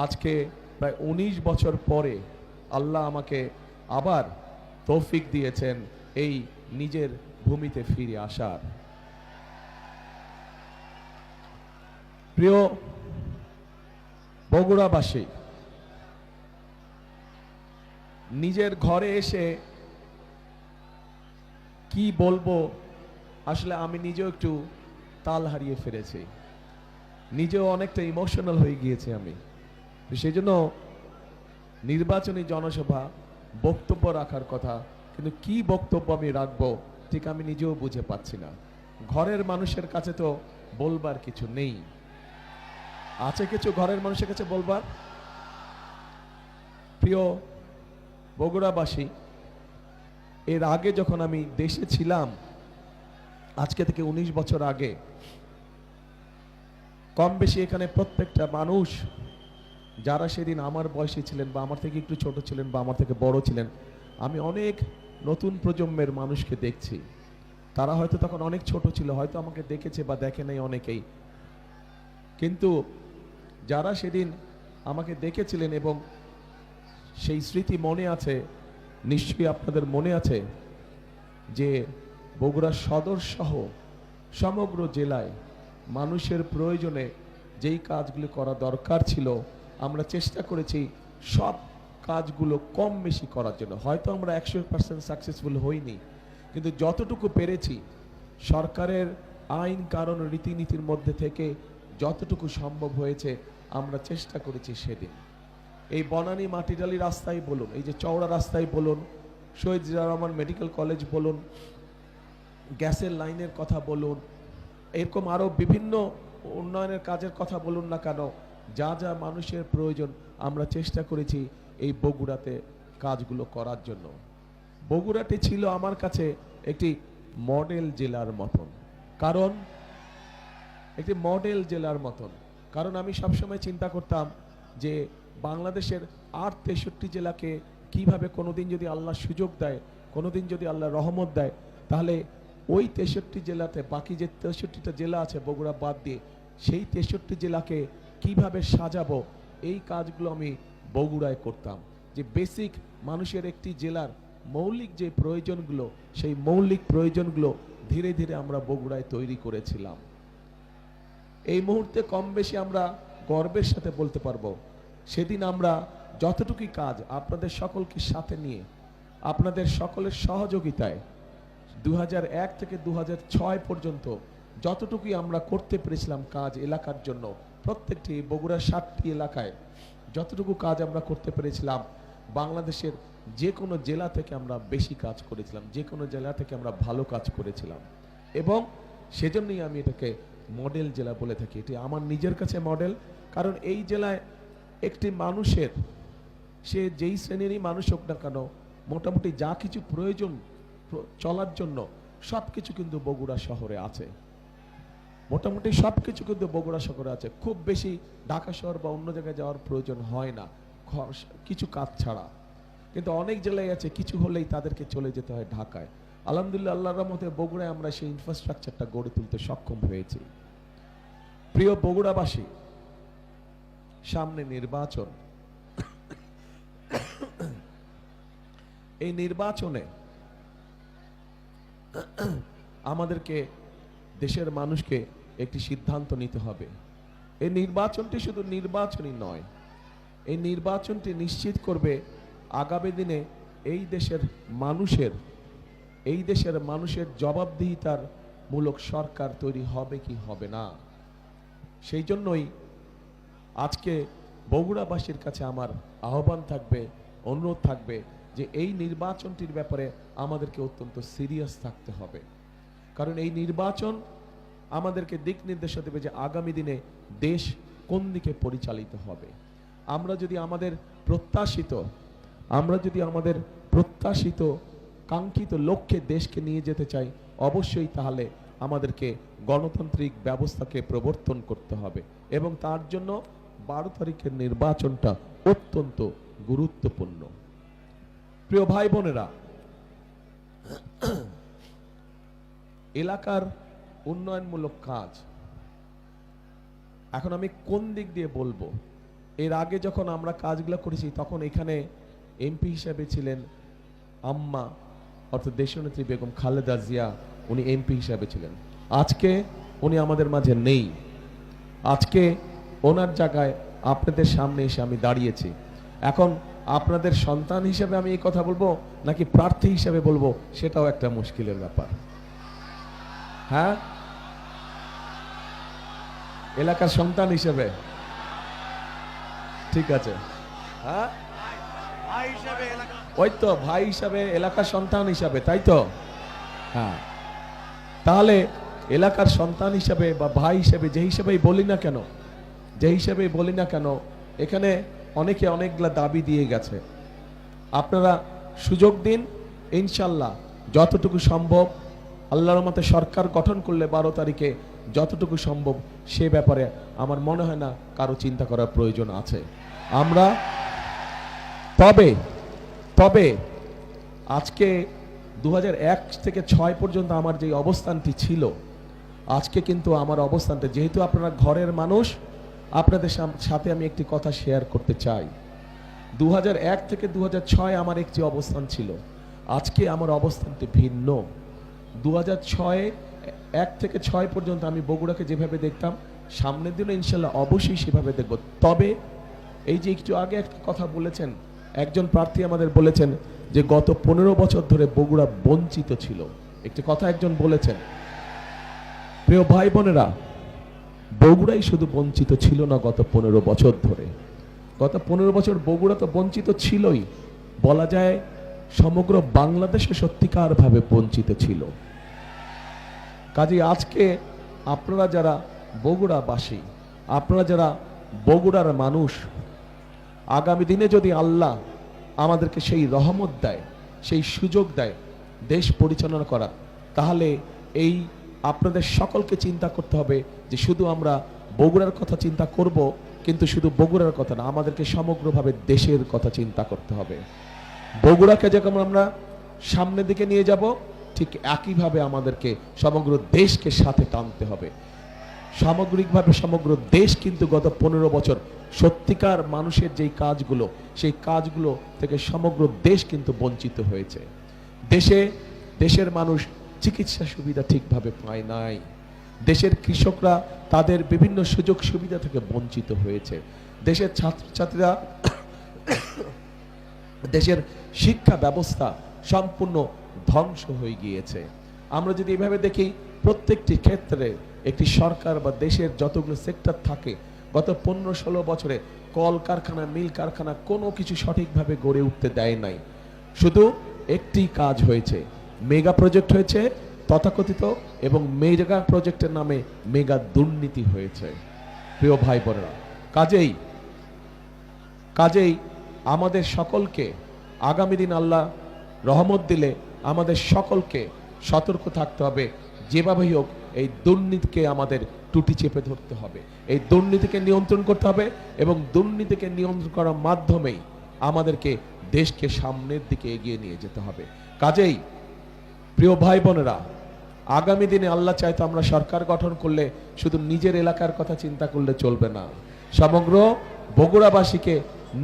আজকে প্রায় ১৯ বছর পরে আল্লাহ আমাকে আবার তৌফিক দিয়েছেন এই নিজের ভূমিতে ফিরে আসার। প্রিয় বগুড়াবাসী, নিজের ঘরে এসে কি বলবো, আসলে আমি নিজেও একটু তাল হারিয়ে ফেলেছি, নিজেও অনেকটা ইমোশনাল হয়ে গিয়েছি আমি। সেই জন্য নির্বাচনী জনসভা বক্তব্য রাখার কথা, কিন্তু কি বক্তব্য আমি রাখবো ঠিক আমি নিজেও বুঝে পাচ্ছি না। ঘরের মানুষের কাছে তো বলবার কিছু নেই, আছে কিছু ঘরের মানুষের কাছে বলবার? প্রিয় বগুড়াবাসী, এর আগে যখন আমি দেশে ছিলাম, আজকে থেকে ১৯ বছর আগে, কম বেশি এখানে প্রত্যেকটা মানুষ যারা সেদিন আমার বয়সী ছিলেন বা আমার থেকে একটু ছোট ছিলেন বা আমার থেকে বড় ছিলেন, আমি অনেক নতুন প্রজন্মের মানুষকে দেখছি। তারা হয়তো তখন অনেক ছোট ছিল, হয়তো আমাকে দেখেছে বা দেখে নাই অনেকেই, কিন্তু যারা সেদিন আমাকে দেখেছিলেন এবং সেই স্মৃতি মনে আছে, নিশ্চয়ই আপনাদের মনে আছে যে বগুড়া সদর সহ সমগ্র জেলায় মানুষের প্রয়োজনে যেই কাজগুলো করা দরকার ছিল, আমরা চেষ্টা করেছি সব কাজগুলো কম বেশি করার জন্য। হয়তো আমরা 100% সাকসেসফুল হইনি, কিন্তু যতটুকু পেরেছি সরকারের আইন কারণ রীতিনীতির মধ্যে থেকে যতটুকু সম্ভব হয়েছে আমরা চেষ্টা করেছি। সেদিন এই বনানী মাটিডালি রাস্তায় বলুন, এই যে চওড়া রাস্তায় বলুন, শহীদ জিয়াউর রহমান মেডিকেল কলেজ বলুন, গ্যাসের লাইনের কথা বলুন, এরকম আরো বিভিন্ন উন্নয়নের কাজের কথা বলুন না কেন, যা যা মানুষের প্রয়োজন আমরা চেষ্টা করেছি এই বগুড়াতে কাজগুলো করার জন্য। বগুড়াটি ছিল আমার কাছে একটি মডেল জেলার মতন, কারণ একটি মডেল জেলার মতন কারণ আমি সবসময় চিন্তা করতাম যে বাংলাদেশের ৬৩ জেলাকে কিভাবে কোনোদিন যদি আল্লাহ সুযোগ দেয়, কোনোদিন যদি আল্লাহ রহমত দেয়, তাহলে ওই ৬৩ জেলাতে বাকি যে ৬৩টা জেলা আছে বগুড়া বাদ দিয়ে, সেই ৬৩ জেলাকে কিভাবে সাজাবো, এই কাজগুলো আমি বগুড়ায় করতাম। যে বেসিক মানুষের একটি জেলার মৌলিক যে প্রয়োজনগুলো, সেই মৌলিক প্রয়োজনগুলো ধীরে ধীরে আমরা বগুড়ায় তৈরি করেছিলাম। এই মুহূর্তে কম বেশি আমরা গর্বের সাথে বলতে পারবো, সেদিন আমরা যতটুকুই কাজ আপনাদের সকলকে সাথে নিয়ে, আপনাদের সকলের সহযোগিতায় ২০০১ থেকে ২০০৬ পর্যন্ত যতটুকুই আমরা করতে পেরেছিলাম কাজ এলাকার জন্য, প্রত্যেকটি বগুড়ার ৭টি এলাকায় যতটুকু কাজ আমরা করতে পেরেছিলাম, বাংলাদেশের যে কোনো জেলা থেকে আমরা বেশি কাজ করেছিলাম, যে কোনো জেলা থেকে আমরা ভালো কাজ করেছিলাম। এবং সেজন্যই আমি এটাকে মডেল জেলা বলে থাকি। এটি আমার নিজের কাছে মডেল, কারণ এই জেলায় একটি মানুষের, সে যেই শ্রেণীরই মানুষ হোক না কেন, মোটামুটি যা কিছু প্রয়োজন চলার জন্য সব কিছু কিন্তু বগুড়া শহরে আছে। মোটামুটি সব কিছু কিন্তু বগুড়া শহরে আছে, খুব বেশি ঢাকা শহর বা অন্য জায়গায় যাওয়ার প্রয়োজন হয় না কিছু কাজ ছাড়া। কিন্তু অনেক জেলায় আছে কিছু হলেই তাদেরকে চলে যেতে হয় ঢাকায়। আলহামদুলিল্লাহ, আল্লাহর রহমতে বগুড়ায় আমরা সেই ইনফ্রাস্ট্রাকচারটা গড়ে তুলতে সক্ষম হয়েছি। প্রিয় বগুড়াবাসী, সামনে নির্বাচন। এই নির্বাচনে আমাদেরকে, দেশের মানুষকে একটি সিদ্ধান্ত নিতে হবে। এই নির্বাচনটি শুধু নির্বাচনই নয়, এই নির্বাচনটি নিশ্চিত করবে আগামী দিনে এই দেশের মানুষের জবাবদিহিতার মূলক সরকার তৈরি হবে কি হবে না। সেই জন্যই আজকে বগুড়াবাসীর কাছে আমার আহ্বান থাকবে, অনুরোধ থাকবে যে এই নির্বাচনটির ব্যাপারে আমাদেরকে অত্যন্ত সিরিয়াস থাকতে হবে। কারণ এই নির্বাচন আমাদেরকে দিক নির্দেশনা দেবে যে আগামী দিনে দেশ কোন দিকে পরিচালিত হবে। আমরা যদি আমাদের প্রত্যাশিত কাঙ্ক্ষিত লক্ষ্যে দেশকে নিয়ে যেতে চাই, অবশ্যই তাহলে আমাদেরকে গণতান্ত্রিক ব্যবস্থাকে প্রবর্তন করতে হবে এবং তার জন্য 12 তারিখের নির্বাচনটা অত্যন্ত গুরুত্বপূর্ণ। প্রিয় ভাই বোনেরা, এলাকার উন্নয়নমূলক কাজ এখন আমি কোন দিক দিয়ে বলবো, এর আগে যখন আমরা কাজগুলো করেছি তখন এখানে এমপি হিসেবে ছিলেন আম্মা অর্থাৎ দেশনেত্রী বেগম খালেদা জিয়া, উনি এমপি হিসেবে ছিলেন। আজকে উনি আমাদের মাঝে নেই। আজকে ওনার জায়গায় আপনাদের সামনে এসে আমি দাঁড়িয়েছি। এখন আপনাদের সন্তান হিসেবে আমি এই কথা বলবো নাকি প্রার্থী হিসেবে বলবো, সেটাও একটা মুশকিলের ব্যাপার। হ্যাঁ, এলাকার সন্তান হিসেবে ঠিক আছে। হ্যাঁ, ওই তো ভাই হিসাবে, এলাকার সন্তান হিসাবে, তাই তো? হ্যাঁ, তাহলে এলাকার সন্তান হিসাবে বা ভাই হিসেবে যে হিসেবেই বলি না কেন, এখানে অনেকে অনেকগুলা দাবি দিয়ে গেছে। আপনারা সুযোগ দিন, ইনশাল্লাহ যতটুকু সম্ভব, আল্লাহর রহমতে সরকার গঠন করলে 12 তারিখে যতটুকু সম্ভব সে ব্যাপারে আমার মনে হয় না কারো চিন্তা করার প্রয়োজন আছে। আমরা তবে আজকে 2001 থেকে 6 পর্যন্ত আমার যে অবস্থানটি ছিল, আজকে কিন্তু আমার অবস্থানটা, যেহেতু আপনারা ঘরের মানুষ, আপনাদের সাথে আমি একটি কথা শেয়ার করতে চাই। 2001 থেকে 2006 আমার একটি অবস্থান ছিল, আজকে আমার অবস্থানটি ভিন্ন। 1 থেকে 6 পর্যন্ত আমি বগুড়াকে যেভাবে দেখতাম, সামনের দিনে ইনশাল্লাহ অবশ্যই সেভাবে দেখব। তবে এই যে একটু আগে একটা কথা বলেছেন, একজন প্রার্থী আমাদের বলেছেন যে গত 15 বছর ধরে বগুড়া বঞ্চিত ছিল। একটি কথা একজন বলেছেন। প্রিয় ভাই বোনেরা, বগুড়াই শুধু বঞ্চিত ছিল না গত 15 বছর ধরে। গত 15 বছর বগুড়া তো বঞ্চিত ছিলই, বলা যায় সমগ্র বাংলাদেশে সত্যিকার ভাবে বঞ্চিত ছিল। কাজে আজকে আপনারা যারা বগুড়াবাসী, আপনারা যারা বগুড়ার মানুষ, আগামী দিনে যদি আল্লাহ আমাদেরকে সেই রহমত দেয়, সেই সুযোগ দেয় দেশ পরিচালনা করা, তাহলে এই আপনাদের সকলকে চিন্তা করতে হবে যে শুধু আমরা বগুড়ার কথা চিন্তা করব, কিন্তু শুধু বগুড়ার কথা না, আমাদেরকে সমগ্রভাবে দেশের কথা চিন্তা করতে হবে। বগুড়াকে যখন আমরা সামনের দিকে নিয়ে যাব, ঠিক একইভাবে আমাদেরকে সমগ্র দেশকে সাথে টানতে হবে। সামগ্রিকভাবে সমগ্র দেশ কিন্তু গত 15 বছর সত্যিকার মানুষের যেই কাজগুলো, সেই কাজগুলো থেকে সমগ্র দেশ কিন্তু বঞ্চিত হয়েছে। দেশের মানুষ চিকিৎসা সুবিধা ঠিকভাবে পায় নাই, দেশের কৃষকরা তাদের বিভিন্ন সুযোগ সুবিধা থেকে বঞ্চিত হয়েছে, দেশের ছাত্রছাত্রীরা, দেশের শিক্ষা ব্যবস্থা সম্পূর্ণ ধ্বংস হয়ে গিয়েছে। আমরা যদি এভাবে দেখি, প্রত্যেকটি ক্ষেত্রে একটি সরকার বা দেশের যতগুলো সেক্টর থাকে, গত 15-16 বছরে কল কারখানা, মিল কারখানা কোনো কিছু সঠিকভাবে গড়ে উঠতে দেয় নাই। শুধু একটি কাজ হয়েছে, মেগা প্রজেক্ট হয়েছে তথাকথিত, এবং মেগা প্রজেক্টের নামে মেগা দুর্নীতি হয়েছে। প্রিয় ভাই বোনেরা, কাজেই আমাদের সকলকে আগামী দিন আল্লাহ রহমত দিলে আমাদের সকলকে সতর্ক থাকতে হবে। যেভাবেই হোক এই দুর্নীতিকে আমাদের টুটি চেপে ধরতে হবে, এই দুর্নীতিকে নিয়ন্ত্রণ করতে হবে, এবং দুর্নীতিকে নিয়ন্ত্রণ করার মাধ্যমেই আমাদেরকে দেশকে সামনের দিকে এগিয়ে নিয়ে যেতে হবে। কাজেই প্রিয় ভাই বোনেরা, আগামী দিনে আল্লাহ চাইতো আমরা সরকার গঠন করলে শুধু নিজের এলাকার কথা চিন্তা করলে চলবে না, সমগ্র বগুড়াবাসীকে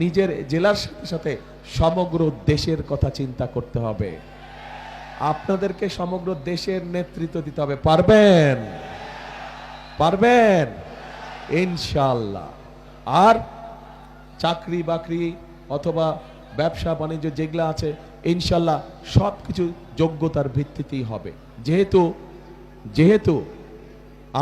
নিজের জেলার সাথে সাথে সমগ্র দেশের কথা চিন্তা করতে হবে। আপনাদেরকে সমগ্র দেশের নেতৃত্ব দিতে হবে। পারবেন ইনশাআল্লাহ। আর চাকরি বাকরি অথবা ব্যবসা বাণিজ্য যেগুলো আছে, ইনশাআল্লাহ সবকিছু যোগ্যতার ভিত্তিতেই হবে। যেহেতু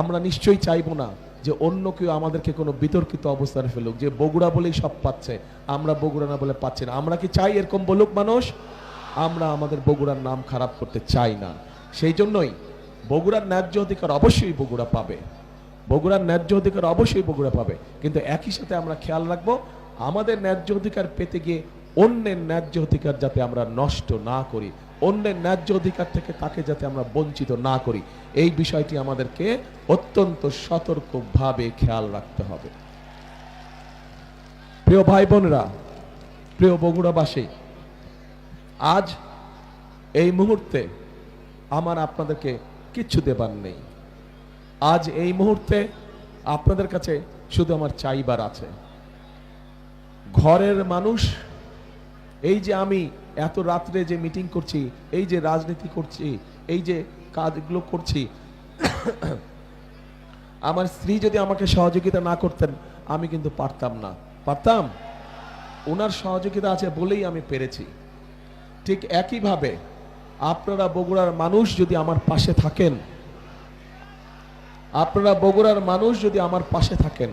আমরা নিশ্চয়ই চাইবো না যে অন্য কেউ আমাদেরকে কোনো বিতর্কিত অবস্থানে ফেলুক, যে বগুড়া বলেই সব পাচ্ছে, আমরা বগুড়া না বলে পাচ্ছি না। আমরা কি চাই এরকম বলুক মানুষ? আমরা আমাদের বগুড়ার নাম খারাপ করতে চাই না। সেই জন্যই বগুড়ার ন্যায্য অধিকার অবশ্যই বগুড়া পাবে, কিন্তু একই সাথে আমরা খেয়াল রাখবো আমাদের ন্যায্য অধিকার পেতে গিয়ে অন্যের ন্যায্য অধিকার যাতে আমরা নষ্ট না করি, অন্যের ন্যায্য অধিকার থেকে তাকে যাতে আমরা বঞ্চিত না করি, এই বিষয়টি আমাদেরকে অত্যন্ত সতর্কভাবে খেয়াল রাখতে হবে। প্রিয় ভাই বোনেরা, প্রিয় বগুড়াবাসী, আজ এই মুহূর্তে আমার আপনাদেরকে কিচ্ছু দেবার নেই। আজ এই মুহূর্তে আপনাদের কাছে শুধু আমার চাইবার আছে। ঘরের মানুষ, এই যে আমি এত রাত্রে যে মিটিং করছি, এই যে রাজনীতি করছি, এই যে কাজগুলো করছি, আমার স্ত্রী যদি আমাকে সহযোগিতা না করতেন আমি কিন্তু পারতাম না। পারতাম? ওনার সহযোগিতা আছে বলেই আমি পেরেছি। ঠিক একইভাবে আপনারা বগুড়ার মানুষ যদি আমার পাশে থাকেন, আপনারা বগুড়ার মানুষ যদি আমার পাশে থাকেন,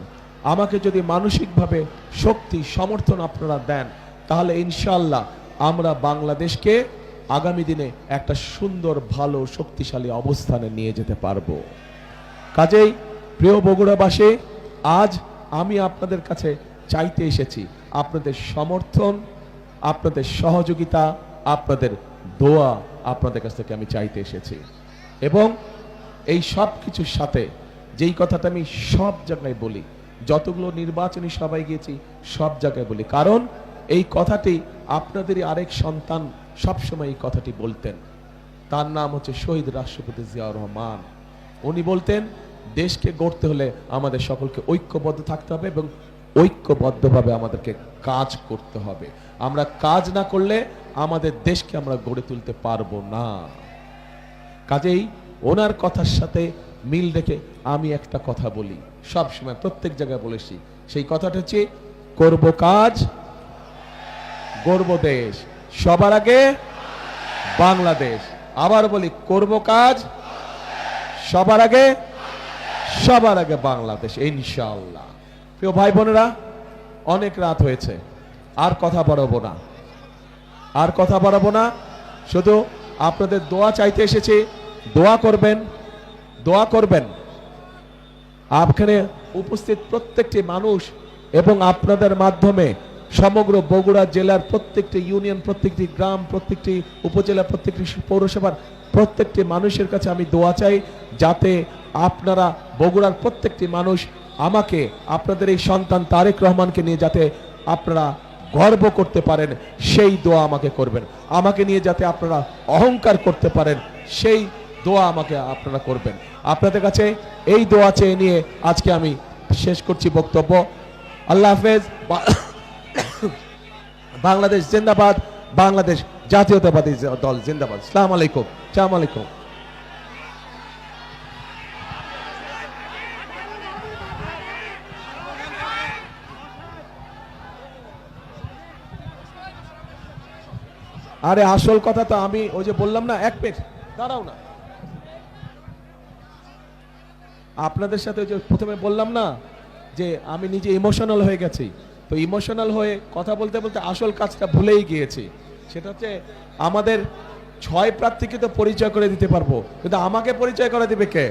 আমাকে যদি মানসিকভাবে শক্তি সমর্থন আপনারা দেন, তাহলে ইনশাআল্লাহ আমরা বাংলাদেশকে আগামী দিনে একটা সুন্দর ভালো শক্তিশালী অবস্থানে নিয়ে যেতে পারবো। কাজেই প্রিয় বগুড়াবাসী, আজ আমি আপনাদের কাছে চাইতে এসেছি আপনাদের সমর্থন, আপনাদের সহযোগিতা, আপনাদের দোয়া আপনাদের কাছ থেকে আমি চাইতে এসেছি। এবং এই সব কিছুর সাথে যেই কথাটা আমি সব জায়গায় বলি, যতগুলো নির্বাচনী সভায় গিয়েছি সব জায়গায় বলি, কারণ এই কথাটি আপনাদেরই আরেক সন্তান সবসময় এই কথাটি বলতেন। তার নাম হচ্ছে শহীদ রাষ্ট্রপতি জিয়াউর রহমান। উনি বলতেন, দেশকে গড়তে হলে আমাদের সকলকে ঐক্যবদ্ধ থাকতে হবে এবং ঐক্যবদ্ধভাবে আমাদেরকে কাজ করতে হবে। আমরা কাজ না করলে আমাদের দেশকে আমরা গড়ে তুলতে পারবো না। কাজেই ওনার কথার সাথে মিল রেখে আমি একটা কথা বলি, সব সময় প্রত্যেক জায়গায় বলেছি, সেই কথাটা হচ্ছে করব কাজ, গড়ব দেশ, সবার আগে বাংলাদেশ। আবার বলি, করব কাজ, সবার আগে বাংলাদেশ, ইনশাআল্লাহ। প্রিয় ভাই বোনেরা, অনেক রাত হয়েছে, আর কথা বাড়াবো না, শুধু আপনাদের দোয়া চাইতে এসেছি। দোয়া করবেন আপনাদের উপস্থিত প্রত্যেকটি মানুষ এবং আপনাদের মাধ্যমে সমগ্র বগুড়া জেলার প্রত্যেকটি ইউনিয়ন, প্রত্যেকটি গ্রাম, প্রত্যেকটি উপজেলা, প্রত্যেকটি পৌরসভার প্রত্যেকটি মানুষের কাছে আমি দোয়া চাই, যাতে আপনারা বগুড়ার প্রত্যেকটি মানুষ আমাকে, আপনাদের এই সন্তান তারেক রহমানকে নিয়ে যাতে আপনারা গর্ব করতে পারেন, সেই দোয়া আমাকে করবেন। আমাকে নিয়ে যাতে আপনারা অহংকার করতে পারেন, সেই দোয়া আমাকে আপনারা করবেন। আপনাদের কাছে এই দোয়া চেয়ে নিয়ে আজকে আমি শেষ করছি বক্তব্য। আল্লাহ হাফেজ। বাংলাদেশ জিন্দাবাদ, বাংলাদেশ জাতীয়তাবাদী দল জিন্দাবাদ। আসসালামু আলাইকুম। আসসালামু আলাইকুম। আরে আসল কথা তো আমি ওই যে বললাম না, এক মিনিট দাঁড়াও না, আপনাদের সাথে ওই যে প্রথমে বললাম না যে আমি নিজে ইমোশনাল হয়ে গেছি, তো ইমোশনাল হয়ে কথা বলতে বলতে আসল কাজটা ভুলেই গিয়েছি। সেটা হচ্ছে আমাদের 6 প্রার্থীকে তো পরিচয় করে দিতে পারবো, কিন্তু আমাকে পরিচয় করে দিবে কে?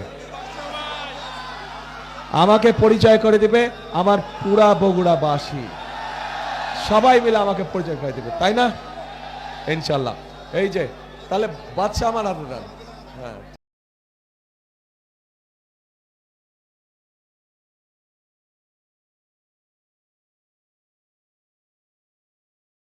আমাকে পরিচয় করে দিবে আমার পুরা বগুড়াবাসী, সবাই মিলে আমাকে পরিচয় করে দিবে, তাই না? ইনশাল্লাহ। এই যে তাহলে বাদশা আমার হাতে দেন। হ্যাঁ।